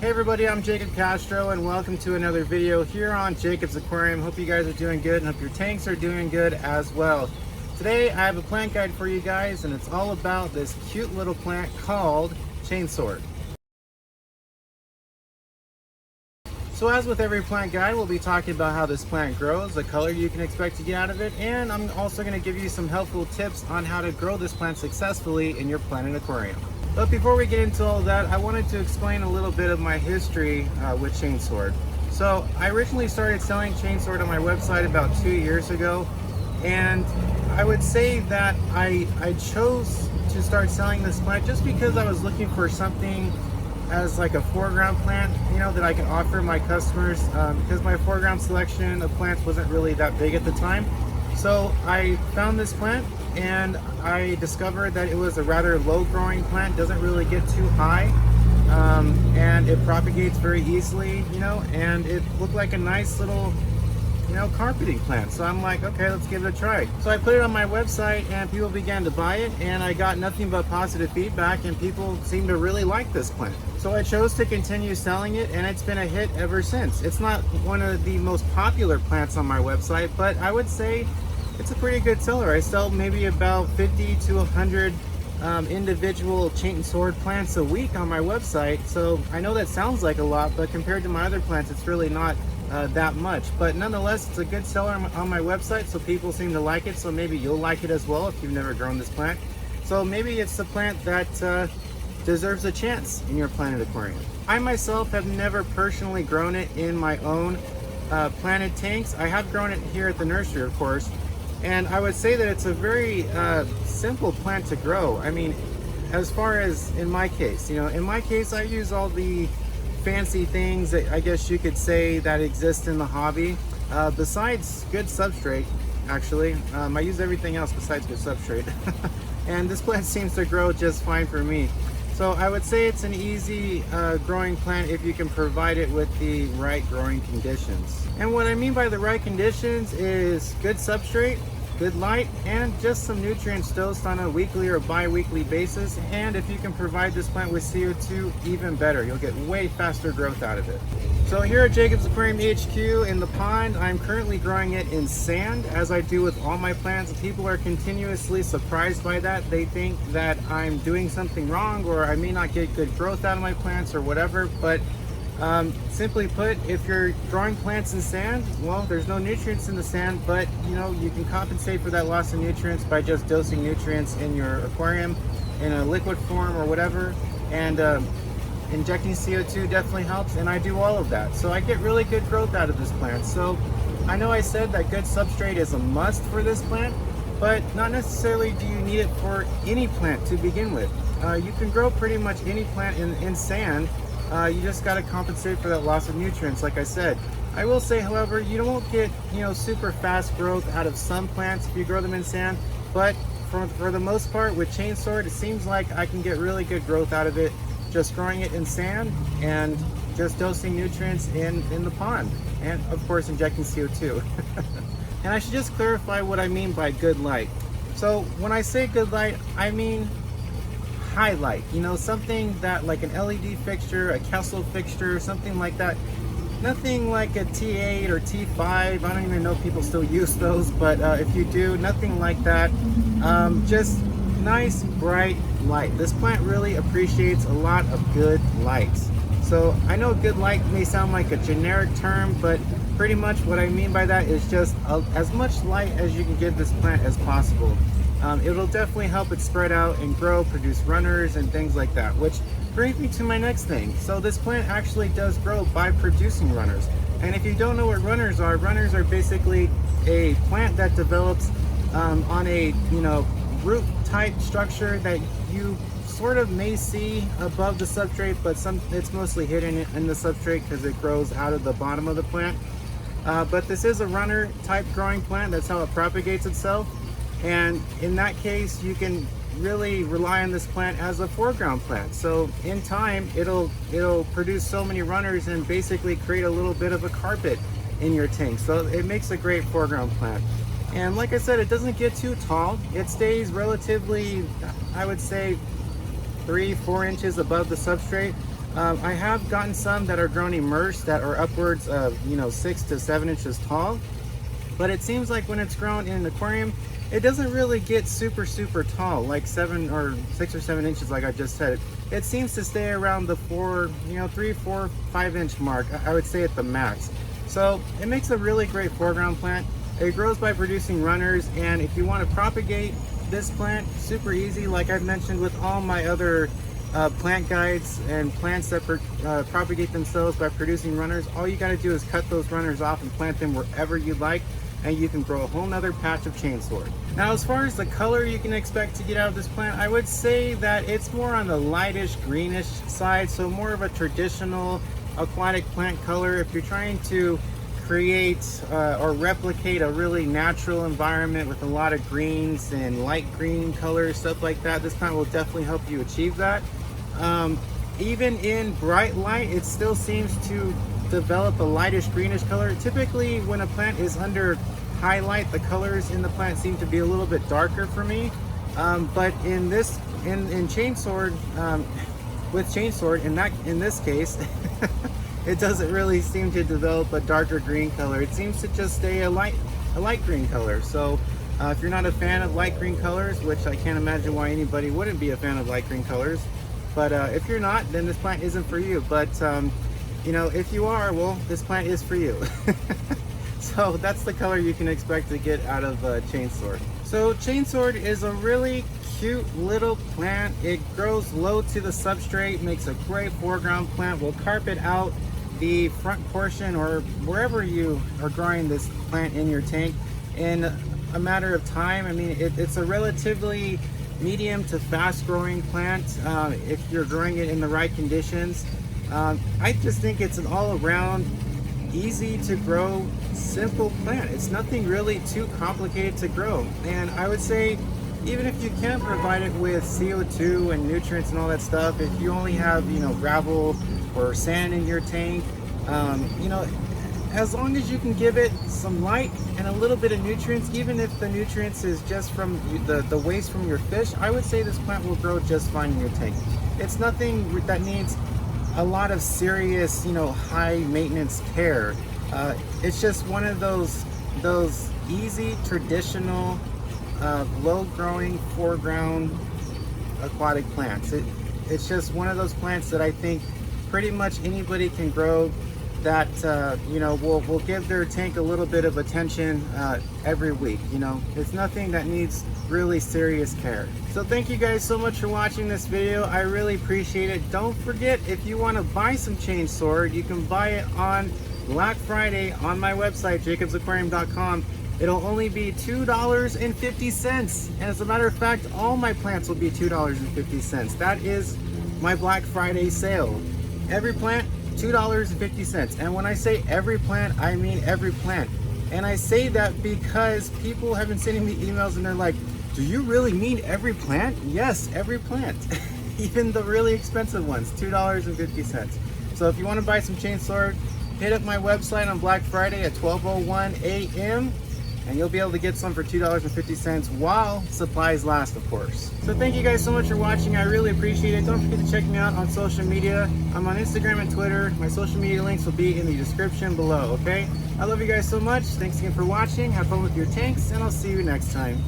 Hey everybody, I'm Jacob Castro and welcome to another video here on Jacob's Aquarium. Hope you guys are doing good and hope your tanks are doing good as well. Today I have a plant guide for you guys and it's all about this cute little plant called chainsword. So as with every plant guide, we'll be talking about how this plant grows, the color you can expect to get out of it, and I'm also going to give you some helpful tips on how to grow this plant successfully in your planted aquarium. But before we get into all that, I wanted to explain a little bit of my history with chainsword. So I originally started selling chainsword on my website about 2 years ago, and I would say that I chose to start selling this plant just because I was looking for something as like a foreground plant, you know, that I can offer my customers because my foreground selection of plants wasn't really that big at the time. So I found this plant and I discovered that it was a rather low growing plant, doesn't really get too high, and it propagates very easily, you know, and it looked like a nice little, you know, carpeting plant. So I'm like, okay, let's give it a try. So I put it on my website and people began to buy it and I got nothing but positive feedback and people seem to really like this plant. So I chose to continue selling it and it's been a hit ever since. It's not one of the most popular plants on my website, but I would say it's a pretty good seller. I sell maybe about 50 to 100 individual chainsword plants a week on my website. So I know that sounds like a lot, but compared to my other plants, it's really not that much. But nonetheless, it's a good seller on my website, so people seem to like it. So maybe you'll like it as well if you've never grown this plant. So maybe it's the plant that deserves a chance in your planted aquarium. I myself have never personally grown it in my own planted tanks. I have grown it here at the nursery, of course, and I would say that it's a very simple plant to grow. I mean, as far as in my case, you know, in my case, I use all the fancy things that I guess you could say that exist in the hobby. Besides good substrate, actually, I use everything else besides good substrate. And this plant seems to grow just fine for me. So I would say it's an easy growing plant if you can provide it with the right growing conditions. And what I mean by the right conditions is good substrate, good light, and just some nutrients dosed on a weekly or bi-weekly basis. And if you can provide this plant with CO2, even better. You'll get way faster growth out of it. So here at Jacob's Aquarium HQ in the pond, I'm currently growing it in sand, as I do with all my plants. People are continuously surprised by that. They think that I'm doing something wrong or I may not get good growth out of my plants or whatever, but simply put, if you're growing plants in sand, well, there's no nutrients in the sand, but you know, you can compensate for that loss of nutrients by just dosing nutrients in your aquarium in a liquid form or whatever, and injecting CO2 definitely helps, and I do all of that. So I get really good growth out of this plant. So I know I said that good substrate is a must for this plant, but not necessarily do you need it for any plant to begin with. You can grow pretty much any plant in sand. You just got to compensate for that loss of nutrients, like I said. I will say, however, you won't get, you know, super fast growth out of some plants if you grow them in sand, but for the most part with chainsword, it seems like I can get really good growth out of it just growing it in sand and just dosing nutrients in the pond, and of course injecting CO2. And I should just clarify what I mean by good light. So when I say good light, I mean highlight, you know, something that like an LED fixture, a Castro fixture, something like that. Nothing like a T8 or T5. I don't even know if people still use those, but if you do, nothing like that. Just nice bright light. This plant really appreciates a lot of good light. So I know good light may sound like a generic term, but pretty much what I mean by that is just as much light as you can give this plant as possible. It'll definitely help it spread out and grow, produce runners and things like that, which brings me to my next thing. So this plant actually does grow by producing runners. And if you don't know what runners are basically a plant that develops on a, you know, root type structure that you sort of may see above the substrate, but it's mostly hidden in the substrate because it grows out of the bottom of the plant. But this is a runner type growing plant. That's how it propagates itself. And in that case, you can really rely on this plant as a foreground plant. So in time, it'll produce so many runners and basically create a little bit of a carpet in your tank. So it makes a great foreground plant. And like I said, it doesn't get too tall. It stays relatively, I would say, 3-4 inches above the substrate. I have gotten some that are grown immersed that are upwards of 6 to 7 inches tall, but it seems like when it's grown in an aquarium, it doesn't really get super tall, like 7 or 6 or 7 inches like I just said. It seems to stay around the 3, 4, 5 inch mark, I would say at the max. So it makes a really great foreground plant. It grows by producing runners, and if you want to propagate this plant, super easy. Like I've mentioned with all my other plant guides and plants that propagate themselves by producing runners, all you got to do is cut those runners off and plant them wherever you like, and you can grow a whole nother patch of chainsword. Now, as far as the color you can expect to get out of this plant, I would say that it's more on the lightish greenish side, so more of a traditional aquatic plant color. If you're trying to create or replicate a really natural environment with a lot of greens and light green colors, stuff like that, this plant will definitely help you achieve that. Even in bright light, it still seems to develop a lightish greenish color. Typically when a plant is under highlight, the colors in the plant seem to be a little bit darker for me, but in chainsword, with chainsword, in this case it doesn't really seem to develop a darker green color. It seems to just stay a light green color. So if you're not a fan of light green colors, which I can't imagine why anybody wouldn't be a fan of light green colors, but if you're not, then this plant isn't for you. But if you are, well, this plant is for you. So that's the color you can expect to get out of chainsword. So chainsword is a really cute little plant. It grows low to the substrate, makes a great foreground plant. Will carpet out the front portion or wherever you are growing this plant in your tank in a matter of time. I mean, it's a relatively medium to fast growing plant if you're growing it in the right conditions. I just think it's an all-around easy to grow, simple plant. It's nothing really too complicated to grow, and I would say even if you can't provide it with CO2 and nutrients and all that stuff, if you only have gravel or sand in your tank, as long as you can give it some light and a little bit of nutrients, even if the nutrients is just from the waste from your fish, I would say this plant will grow just fine in your tank. It's nothing that needs a lot of serious, high maintenance care. It's just one of those easy, traditional, low growing foreground aquatic plants. It's just one of those plants that I think pretty much anybody can grow, that will give their tank a little bit of attention every week. It's nothing that needs really serious care. So thank you guys so much for watching this video. I really appreciate it. Don't forget, if you want to buy some chainsword, you can buy it on Black Friday on my website, jacobsaquarium.com. It'll only be $2.50, and as a matter of fact, all my plants will be $2.50. That is my Black Friday sale. Every plant, $2.50. And when I say every plant, I mean every plant. And I say that because people have been sending me emails and they're like, do you really mean every plant? Yes, every plant. Even the really expensive ones, $2.50. So if you want to buy some chainsword, hit up my website on Black Friday at 12:01 a.m. and you'll be able to get some for $2.50 while supplies last, of course. So thank you guys so much for watching. I really appreciate it. Don't forget to check me out on social media. I'm on Instagram and Twitter. My social media links will be in the description below, okay? I love you guys so much. Thanks again for watching. Have fun with your tanks, and I'll see you next time.